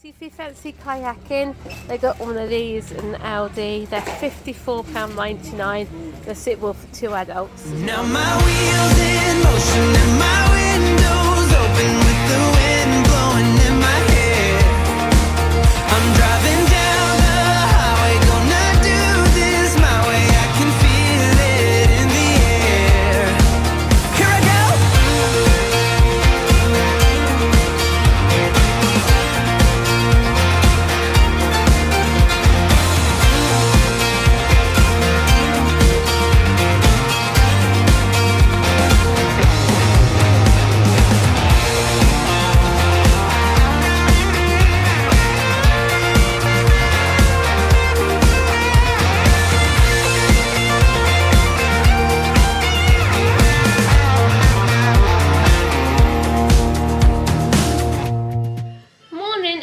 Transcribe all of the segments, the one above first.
So if you fancy kayaking, they got one of these in Aldi. They're £54.99. They're suitable for 2 adults. Now my wheels in motion and my windows open with the wind blowing in my hair. I'm driving down the highway, gonna do this my way. I can feel it in the air. Here I go.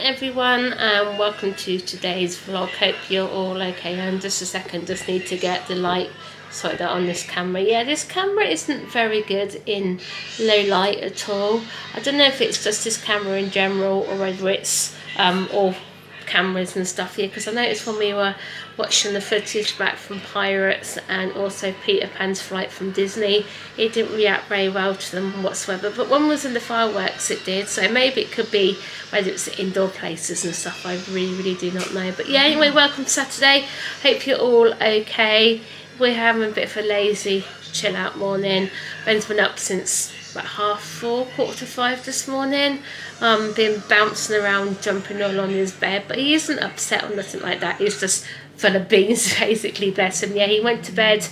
Everyone, and welcome to today's vlog. Hope you're all okay. And just a second, just need to get the light sorted out on this camera. Yeah, this camera isn't very good in low light at all. I don't know if it's just this camera in general or whether it's all cameras and stuff here, because I noticed when we were watching the footage back from Pirates and also Peter Pan's flight from Disney, it didn't react very well to them whatsoever, but when was in the fireworks it did, so maybe it could be whether it's indoor places and stuff. I really do not know. But yeah, anyway, welcome to Saturday. Hope you're all okay. We're having a bit of a lazy chill out morning. Ben's been up since about 4:30, 4:45 this morning, been bouncing around, jumping all on his bed, but he isn't upset or nothing like that. He's just full of beans, basically, bless him. Yeah, he went to bed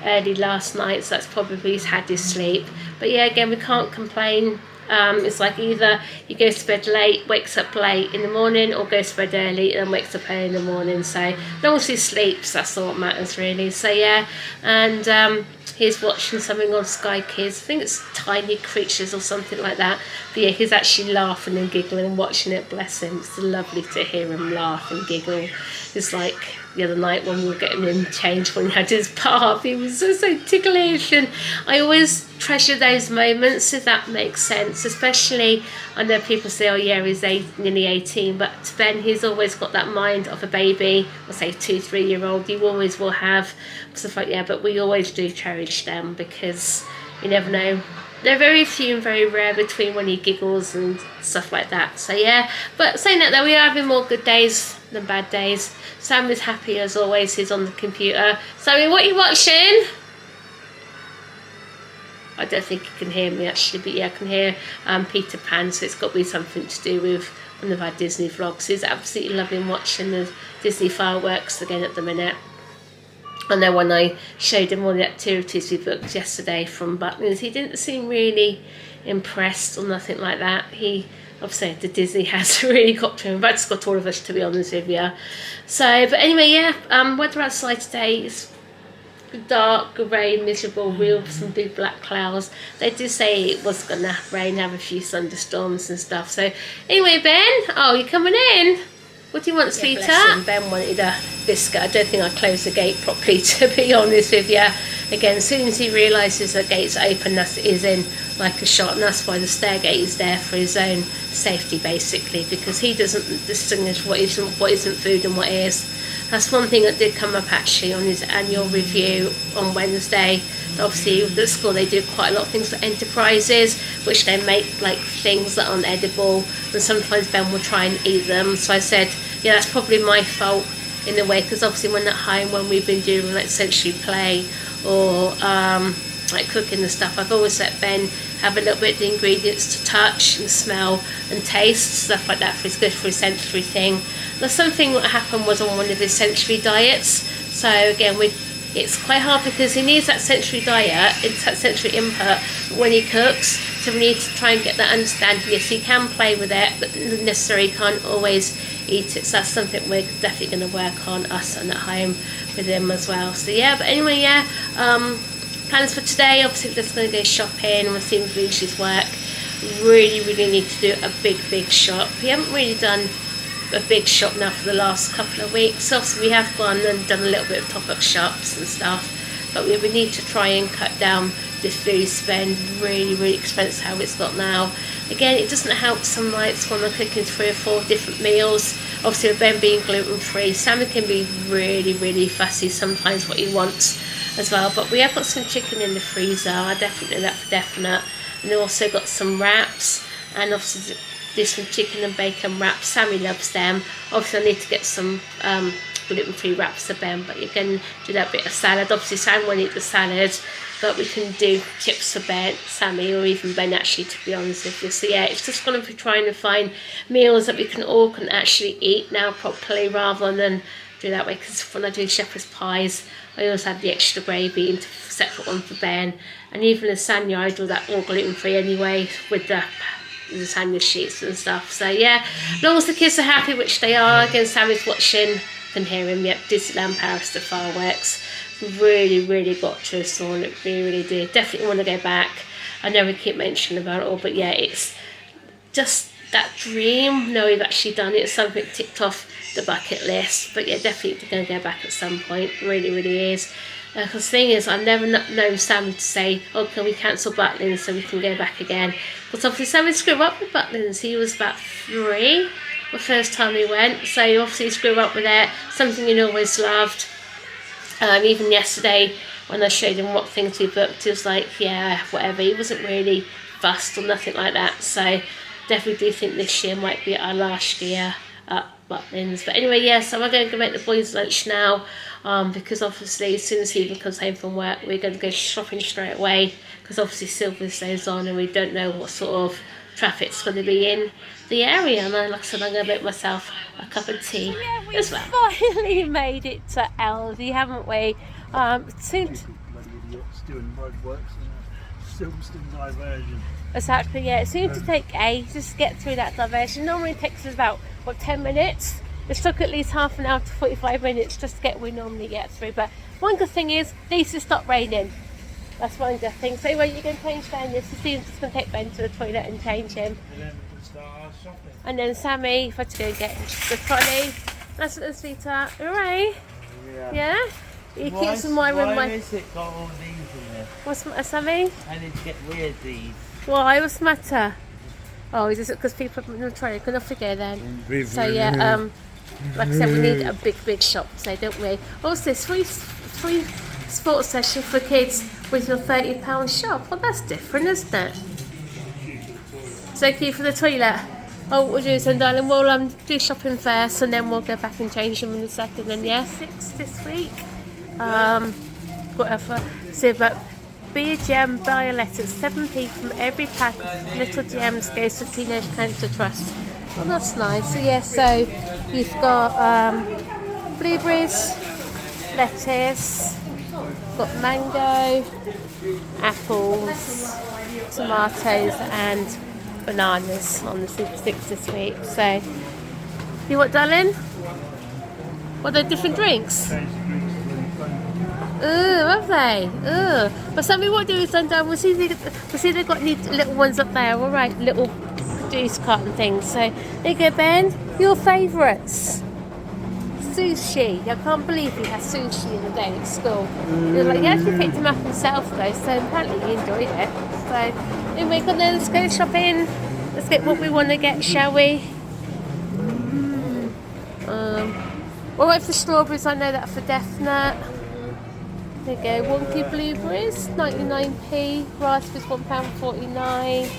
early last night, so that's probably he's had his sleep. But yeah, again, we can't complain. It's like either he goes to bed late, wakes up late in the morning, or goes to bed early and wakes up early in the morning. So as long as he sleeps, that's all that matters really. So yeah, and he's watching something on Sky Kids. I think it's Tiny Creatures or something like that. But yeah, he's actually laughing and giggling and watching it. Bless him. It's lovely to hear him laugh and giggle. It's like the other night when we were getting him changed when he had his bath. He was so ticklish, and I always treasure those moments, if that makes sense. Especially, I know people say, oh yeah, he's nearly 18, but to Ben, he's always got that mind of a baby, or say 2-3 year old. You always will have stuff like, yeah, but we always do cherish them, because you never know. They're very few and very rare between when he giggles and stuff like that. So yeah, but saying that though, we are having more good days than bad days. Sam is happy as always. He's on the computer. Sammy, what are you watching? I don't think you can hear me actually, but yeah, I can hear Peter Pan, so it's got to be something to do with one of our Disney vlogs. He's absolutely loving watching the Disney fireworks again at the minute. I know when I showed him all the activities we booked yesterday from Butlins, he didn't seem really impressed or nothing like that. He, obviously, the Disney has really got to him, but it's got all of us, to be honest with you. So, but anyway, yeah, weather outside today is dark, grey, miserable, with some big black clouds. They did say it was going to rain, have a few thunderstorms and stuff. So, anyway, Ben, oh, you coming in? What do you want, sweetheart? Ben wanted a biscuit. I don't think I closed the gate properly, to be honest with you. Again, as soon as he realises the gate's open, that is in like a shot, and that's why the stair gate is there, for his own safety, basically, because he doesn't distinguish what isn't food and what is. That's one thing that did come up actually on his annual review on Wednesday. Obviously, at the school they do quite a lot of things for enterprises, which they make like things that aren't edible, and sometimes Ben will try and eat them. So I said, yeah, that's probably my fault in a way, because obviously when at home, when we've been doing like sensory play or like cooking and stuff, I've always let Ben have a little bit of the ingredients to touch and smell and taste, stuff like that, for his good for his sensory thing. There's something that happened was on one of his sensory diets. So again, it's quite hard because he needs that sensory diet, it's that sensory input when he cooks. So we need to try and get that understanding. Yes, he can play with it, but necessarily can't always eat it. So that's something we're definitely going to work on, us and at home with him as well. So yeah, but anyway, yeah, plans for today, obviously we're just going to go shopping. We'll see if Lucy's work. Really need to do a big shop. We haven't really done a big shop now for the last couple of weeks. Obviously we have gone and done a little bit of top-up shops and stuff, but we need to try and cut down this blue spend, really expensive how it's got now. Again, it doesn't help some nights when I'm cooking 3 or 4 different meals. Obviously with Ben being gluten free, Sammy can be really fussy sometimes what he wants as well. But we have got some chicken in the freezer, I definitely know that for definite. And we also got some wraps, and obviously there's some chicken and bacon wraps. Sammy loves them. Obviously I need to get some gluten-free wraps for Ben, but you can do that bit of salad. Obviously Sam won't eat the salad, but we can do chips for Ben, Sammy, or even Ben actually, to be honest with you. So yeah, it's just going to be trying to find meals that we can all actually eat now properly, rather than do that way, because when I do shepherd's pies I always have the extra gravy into a separate one for Ben, and even lasagna I do that all gluten-free anyway with the lasagna sheets and stuff. So yeah, as long as the kids are happy, which they are. Again, Sammy's watching, can hear him, yep, Disneyland Paris, the fireworks. Really got to us all, it really did. Definitely want to go back. I know we keep mentioning about it all, but yeah, it's just that dream. No, we've actually done it. It's something ticked off the bucket list, but yeah, definitely going to go back at some point. Really is. Because the thing is, I've never known Sammy to say, oh, can we cancel Butlins so we can go back again? Because obviously Sammy grew up with Butlins. He was about 3 the first time he went, so obviously he grew up with it, something he always loved. Even yesterday when I showed him what things we booked, he was like, yeah, whatever. He wasn't really fussed or nothing like that. So definitely do think this year might be our last year at Butlins. But anyway, yeah, so we're going to go make the boys lunch now, because obviously as soon as Stephen comes home from work, we're going to go shopping straight away, because obviously Silver's Day's on and we don't know what sort of traffic's going to be in the area. And like I said, I'm going to make myself a cup of tea as well. Finally made it to Aldi, haven't we? Soon doing roadworks and Silverstone diversion. Exactly, yeah. It seemed to take ages to get through that diversion. Normally it takes us about, 10 minutes? It took at least half an hour to 45 minutes just to get we normally get through. But one good thing is, at least it stopped raining. That's one good thing. So anyway, you're going to change Ben. This is just going to take Ben to the toilet and change him. And then we can start our shopping. And then Sammy, if I had to go and get the trolley. That's what the sweetheart. Hooray! Yeah? He keeps in my room. Why is it got all these in there? What's the matter, Sammy? I need to get rid of these. Why? What's the matter? Oh, is it because people are in the trolley? Can off we go then? So yeah, like I said, we need a big shop today, don't we? Also, free sports session for kids with your £30 shop. Well, that's different, isn't it? So key for the toilet. Oh, what we'll do is then, darling, we'll do shopping first, and then we'll go back and change them in a second. And yeah, 6 this week. Whatever. So, but Be a Gem, buy a letter. 7p from every pack of little gems goes to Teenage Cancer Trust. Well, that's nice. So yeah, so you've got blueberries, lettuce, got mango, apples, tomatoes and bananas on the super sticks this week. So, you what, darling? What are the different drinks? Have they? But somebody what do is then we'll see they've got any little ones up there, alright, little juice carton things. So there you go, Ben. Your favourites. Sushi. I can't believe he has sushi in the day at school. He actually picked him up himself though, so apparently he enjoyed it. So anyway, let's go shopping. Let's get what we want to get, shall we? Alright, for strawberries, I know that for definite. There you go, 1p blueberries, 99p, raspberries £1.49.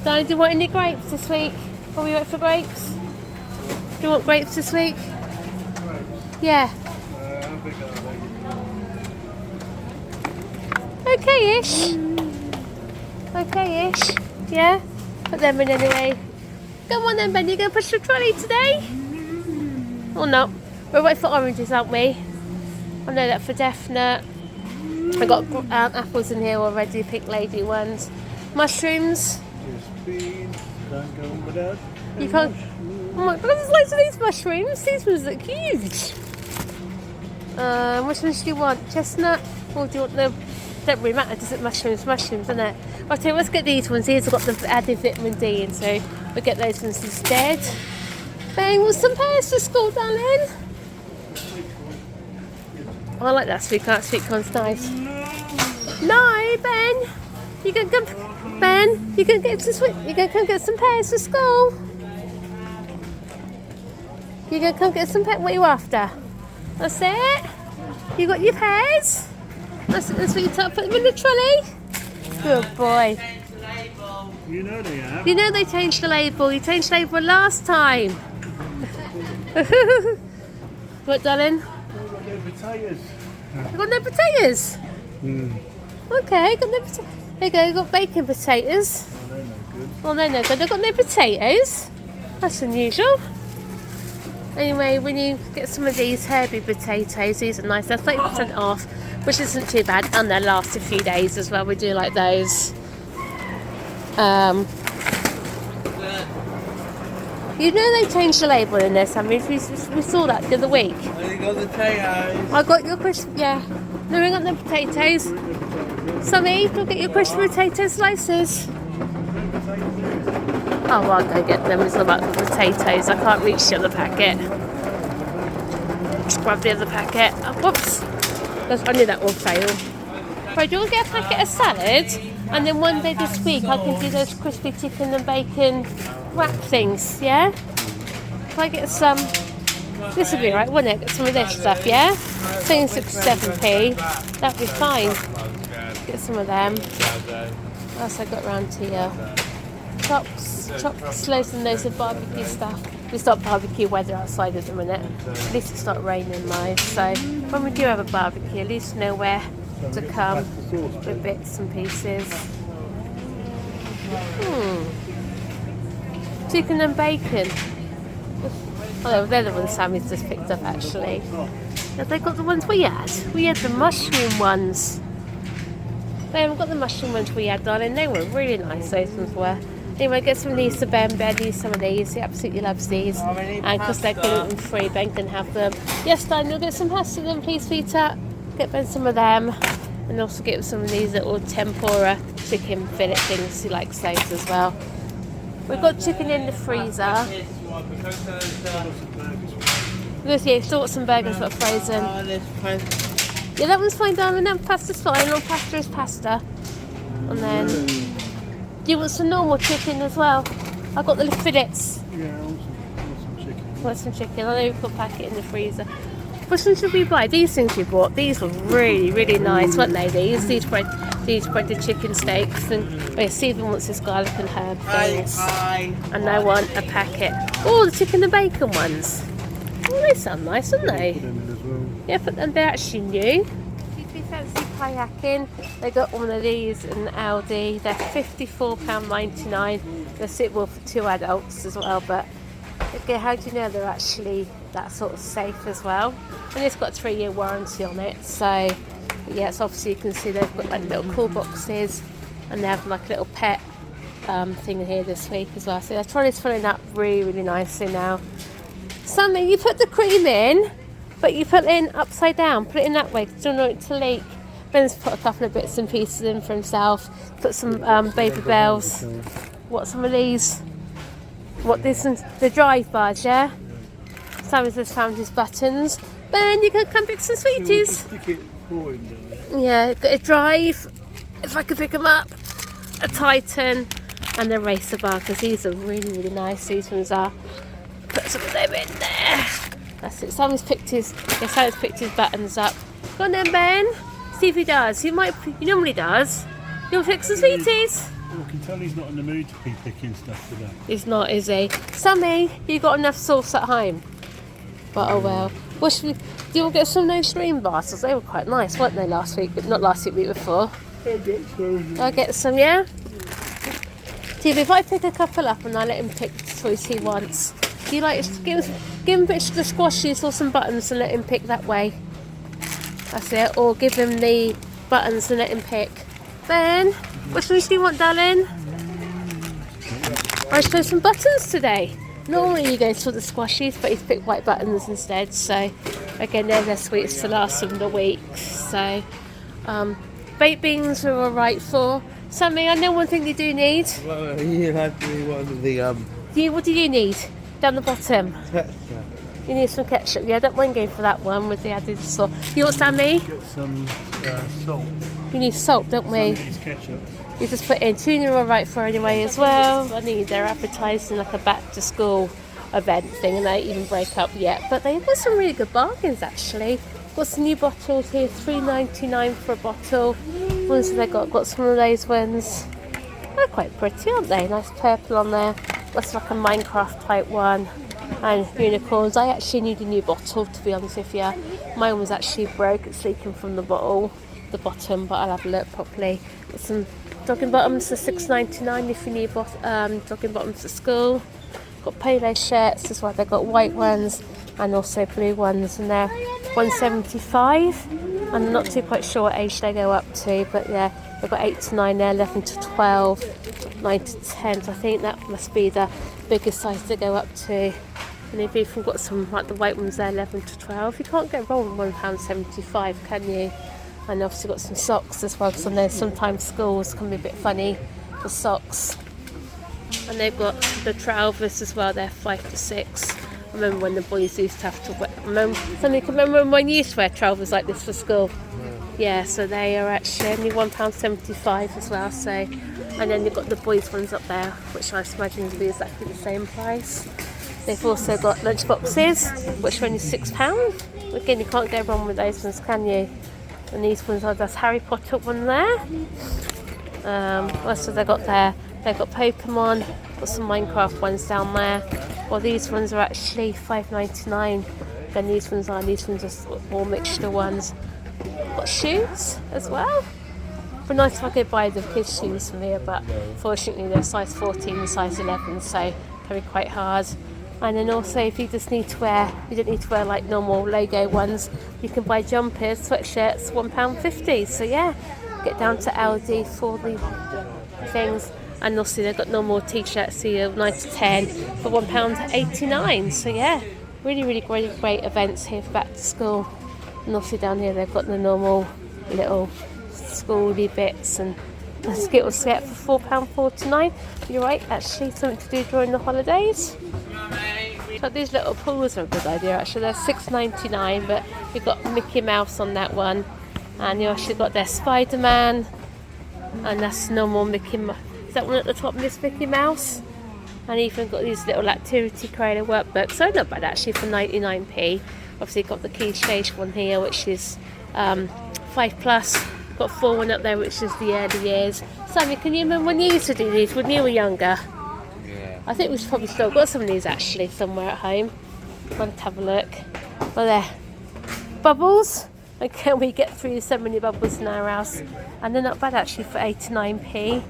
Darling, do you want any grapes this week? Are we wait for grapes? Do you want grapes this week? Yeah. Okay-ish. Okay-ish. Yeah? Put them in anyway. Come on then, Ben, you're going to push the trolley today? Or not? We're waiting for oranges, aren't we? I know that for definite. I got apples in here already, pink lady ones. Mushrooms. Don't go on without. You can't. Oh my god, there's loads of these mushrooms. These ones look huge. Which ones do you want? Chestnut? Or do you want the? Don't really matter, does it? Mushrooms, isn't it? Okay, let's get these ones. These have got the added vitamin D in, so we'll get those ones instead. Bang, with some pears for school, darling. I like that sweet corn's nice. No, Ben. You can come, Ben. You can get some. You can come get some pears for school. You can come get some pears. What are you after? That's it. You got your pears. That's what you put them in the trolley. Good boy. You know they have. You know they changed the label. You changed the label last time. What, darling? They've got no potatoes. You got no potatoes? Okay, got no potatoes. There you go, you got bacon potatoes. Oh, they're no good. Well, they're no good. They've got no potatoes. That's unusual. Anyway, when you get some of these herby potatoes, these are nice. They're 30% off, which isn't too bad. And they last a few days as well. We do like those. You know they changed the label in this. I mean, we saw that the other week. You got the potatoes. I got your crisp, yeah. No, we got no potatoes. Sammy, go get your crisp potato slices. Oh, well, I'll go get them. It's all about the potatoes. I can't reach the other packet. Just grab the other packet. Oh, whoops. I knew that will fail. Right, do you want to get a packet of salad? And then one day this week I can do those crispy chicken and bacon wrap things, yeah? If I get some, this would be right, wouldn't it? Get some of this stuff, yeah? 67p, that'd be fine. Get some of them. What else I got around here? Chops, loads and loads of barbecue stuff. It's not barbecue weather outside at the minute. At least it's not raining live. So when we do have a barbecue, at least know where to come with bits and pieces. Chicken and bacon. Oh, they're the ones Sammy's just picked up actually. Have they got the ones we had? We had the mushroom ones. They haven't got the mushroom ones we had, darling. They were really nice, those ones were. Anyway, get some of these to Ben. Ben needs some of these. He absolutely loves these. And because they're gluten free, Ben can have them. Yes, Dan, you'll get some pasta then, please, sweetheart. Get Ben some of them. And also get some of these little tempura chicken fillet things. He likes those as well. We've got chicken in the freezer. Yeah, still got some burgers but frozen. Yeah, that one's fine, darling. That pasta's fine. All pasta is pasta. And then, do you want some normal chicken as well? I've got the fillets. Yeah, I want some chicken. Want some chicken? I know we've got a packet in the freezer. Which one should we buy? These things we bought. These were really, really nice, weren't they? These breaded chicken steaks. And Stephen wants this garlic and herb things. And I want a packet. Oh, the chicken and bacon ones. Oh, they sound nice, don't they? Put them in as well. Yeah, but they're actually new. If you fancy kayaking, they got one of these in Aldi. They're £54.99. They're suitable for 2 adults as well, but again, how do you know they're actually that sort of safe as well? And it's got a 3-year warranty on it, so yes, obviously you can see they've got like little cool boxes, and they have like a little pet thing here this week as well. So their trolley's filling up really, really nicely now. Sammy, you put the cream in, but you put it in upside down. Put it in that way, because you don't want it to leak. Ben's put a couple of bits and pieces in for himself. Put some baby bells. What, some of these? What, this is the drive bars, yeah? Sammy's just found his buttons. Ben, you can come pick some sweeties. Stick it for him, don't Yeah, got a drive, if I can pick them up. A Titan and a racer bar, because these are really, really nice. These ones are. Put some of them in there. That's it. Sammy's picked his buttons up. Go on then, Ben. See if he does. He normally does. You'll pick some sweeties. Well, I can tell he's not in the mood to be picking stuff today. He's not, is he? Sammy, you got enough sauce at home? But oh well. Do you want to get some of those stream bars? They were quite nice, weren't they, last week? But not last week, week before. I'll get some, yeah? See, if I pick a couple up and I let him pick the choice he wants. Do you like give him a bit of the squashes or some buttons and let him pick that way? That's it. Or give him the buttons and let him pick. Ben, which ones do you want, darling? I chose some buttons today. Normally you go for the squashies, but he's picked white buttons instead. So again, they're their sweets to last them the week. So baked beans are all right for Sammy. I know one thing you do need. Well, you have to be one of the What do you need down the bottom? ketchup. You need some ketchup. Yeah, don't mind going for that one with the added sauce. You want Sammy? Get some salt. We need salt, don't we? It's ketchup. You just put in tuna all right for anyway as well. I think they're advertising like a back to school event thing, and they even break up yet. But they've got some really good bargains actually. Got some new bottles here, $3.99 for a bottle. Ones they got some of those ones. They're quite pretty, aren't they? Nice purple on there. That's like a Minecraft type one. And unicorns. I actually need a new bottle, to be honest with you. Mine was actually broke. It's leaking from the bottom, but I'll have a look properly. Got some dogging bottoms for $6.99 if you need dogging bottoms for school. Got polo shirts as well. They've got white ones and also blue ones, and they're $1.75. I'm not too quite sure what age they go up to, but yeah, they've got 8 to 9 there, 11 to 12, 9 to 10. So I think that must be the biggest size to go up to. And they've even got some, like the white ones there, 11 to 12. You can't get wrong with £1.75, can you? And obviously got some socks as well, because I know sometimes schools can be a bit funny for socks. And they've got the trousers as well, they're 5 to 6. I remember when the boys used to have to wear, remember when you used to wear trousers like this for school? Yeah, so they are actually only £1.75 as well. So, and then you've got the boys ones up there, which I imagine will be exactly the same price. They've also got lunch boxes, which are only £6. Again, you can't go wrong with those ones, can you? And these ones are this Harry Potter one there. What else have they got there? They've got Pokemon, got some Minecraft ones down there. Well, these ones are actually $5.99. Then these ones are more mixture ones. Got shoes as well. But nice if I could buy the kids' shoes from here, but fortunately they're size 14 and size 11, so it can be quite hard. And then also, if you just need to wear, you don't need to wear like normal logo ones, you can buy jumpers, sweatshirts, £1.50. So yeah, get down to Aldi for the things. And also they've got normal t-shirts here, 9 to 10 for £1.89. So yeah, really great events here for back to school. And also down here they've got the normal little schooly bits and a Skittles set for £4.49. You're right, actually something to do during the holidays. So these little pools are a good idea actually. They're $6.99, but you've got Mickey Mouse on that one, and you actually got their Spider-Man, and that's normal Mickey Mouse. Is that one at the top, Miss Mickey Mouse? And even got these little activity creator workbooks. So not bad actually for 99p. Obviously got the Key Stage one here, which is 5+. Got 4 one up there, which is the early years. Sammy, can you remember when you used to do these when you were younger? Yeah. I think we've probably still got some of these actually somewhere at home. Let's have a look. Well, there. Bubbles. And can we get through so many bubbles in our house? And they're not bad actually for 8 to 9p.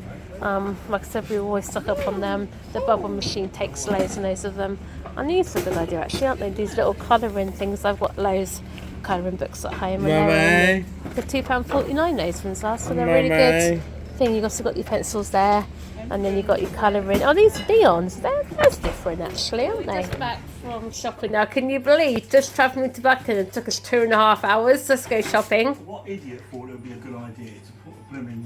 Like I said, we always stock up on them. The bubble machine takes loads and loads of them. And these are a good idea actually, aren't they? These little colouring things. I've got loads of colouring books at home. And they're £2.49 those ones are, so they're really good thing. You've also got your pencils there, and then you've got your colouring. Oh, these neons, that's different actually, aren't they? Just back from shopping now. Can you believe just travelling to Buckingham took us 2.5 hours just to go shopping? What idiot thought it would be a good idea to put a blooming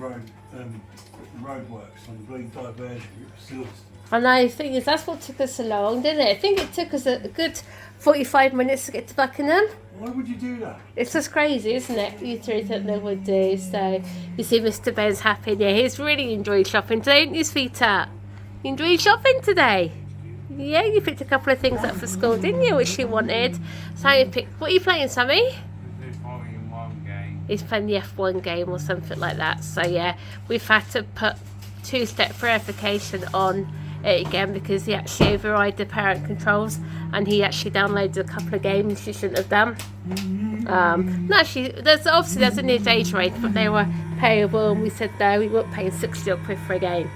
roadworks on the blooming diversion? And I think that's what took us so long, didn't it? I think it took us a good 45 minutes to get to Buckingham. Why would you do that? It's just crazy, isn't it? You three don't know what to do. So you see Mr. Ben's happy. Yeah, he's really enjoyed shopping today, didn't you, sweetheart? You enjoyed shopping today? Yeah, you picked a couple of things up for school, didn't you, which you wanted? So you picked, what are you playing, Sammy? He's playing the F1 game or something like that. So yeah, we've had to put 2-step verification on it again because he actually override the parent controls and he actually downloaded a couple of games he shouldn't have done. No, actually, there's an age range, but they were payable, and we said no, we weren't paying 60 odd quid for a game.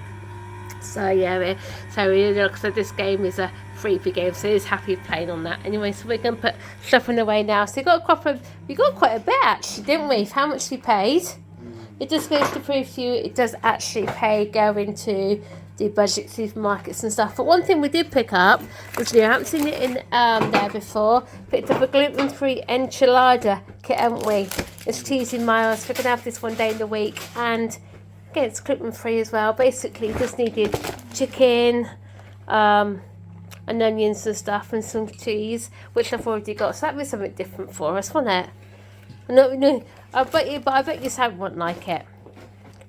So yeah, so this game is a freebie game, so he's happy playing on that. Anyway, so we're going to put stuffing away now. So we got quite a bit actually, didn't we? How much we paid? It just goes to prove to you it does actually pay going to do budget supermarkets and stuff. But one thing we did pick up, which I haven't seen it in there before, picked up a gluten-free enchilada kit, haven't we? It's cheesy miles. We're going to have this one day in the week, and again, it's gluten-free as well. Basically, just needed chicken, and onions and stuff, and some cheese, which I've already got. So that was something different for us, wasn't it? No, I bet you Sam won't like it.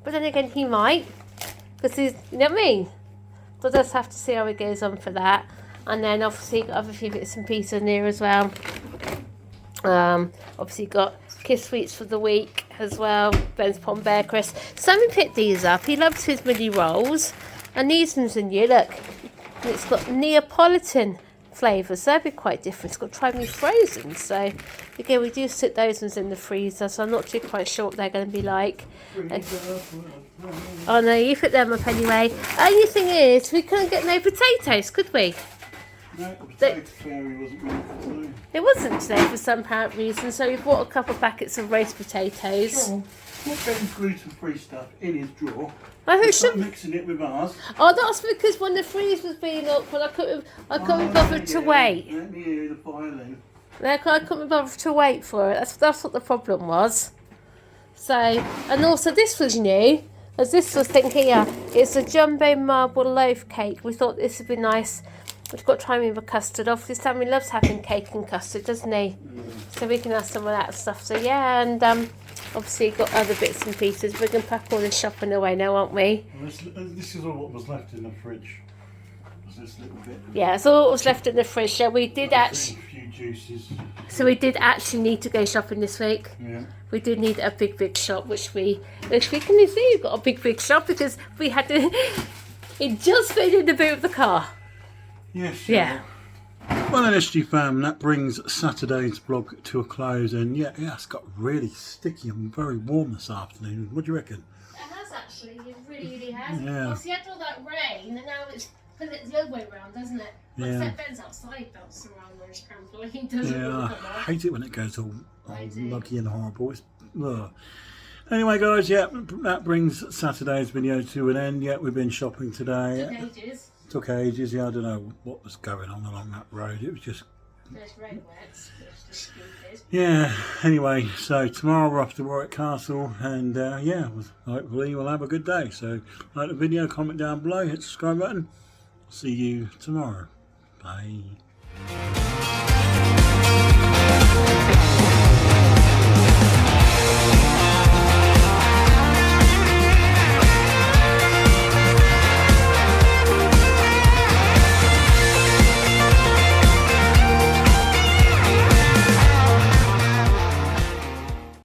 But then again, he might, because he's, you know what I mean? So we'll just have to see how it goes on for that. And then obviously got other few bits and pieces in there as well. Obviously got Kiss Sweets for the week as well. Ben's Pom Bear Chris. Sammy picked these up. He loves his mini rolls. And these ones in you, look. And it's got Neapolitan flavours. They'll be quite different. It's got Try Me Frozen. So again, we do sit those ones in the freezer. So I'm not too quite sure what they're going to be like. Oh no, you put them up anyway. Only thing is, we couldn't get no potatoes, could we? No, the potato fairy wasn't ready for today. It wasn't today for some apparent reason, so we bought a couple of packets of roast potatoes. Sure. Put Ben's gluten-free stuff in his drawer. I think Start mixing it with ours. Oh, that's because when the freeze was being up, but I couldn't be bothered to wait. Let me hear the violin. I couldn't be bothered to wait for it. That's what the problem was. So, and also this was new, as this was thing here. It's a jumbo marble loaf cake. We thought this would be nice. We've got to try and with a custard. Obviously, Sammy loves having cake and custard, doesn't he? So we can have some of that stuff. So yeah, and obviously got other bits and pieces. We can pack all this shopping away now, aren't we? Well, this is all what was left in the fridge. Was this little bit? Yeah, so all was left in the fridge. Yeah, we did actually. A few juices. So we did actually need to go shopping this week. Yeah. We did need a big shop, which we can see. We've got a big shop because we had to. It just fit in the boot of the car. Yes. Yeah. Well then, SGFAM, that brings Saturday's vlog to a close, and yeah, it's got really sticky and very warm this afternoon. What do you reckon? It has actually. It really has. Yeah. Obviously, you had all that rain, and now it's the other way around, doesn't it? Yeah. Except Ben's outside, bouncing around on his trampoline. He doesn't Yeah, really I come off. hate it when it goes all do. muggy and horrible. Ugh. Anyway, guys, yeah, that brings Saturday's video to an end. Yeah, we've been shopping today. Took ages. Took ages. Yeah, I don't know what was going on along that road. It was just. There's road works, which is stupid. Yeah. Anyway, so tomorrow we're off to Warwick Castle, and yeah, hopefully we'll have a good day. So, like the video, comment down below, hit the subscribe button. See you tomorrow. Bye.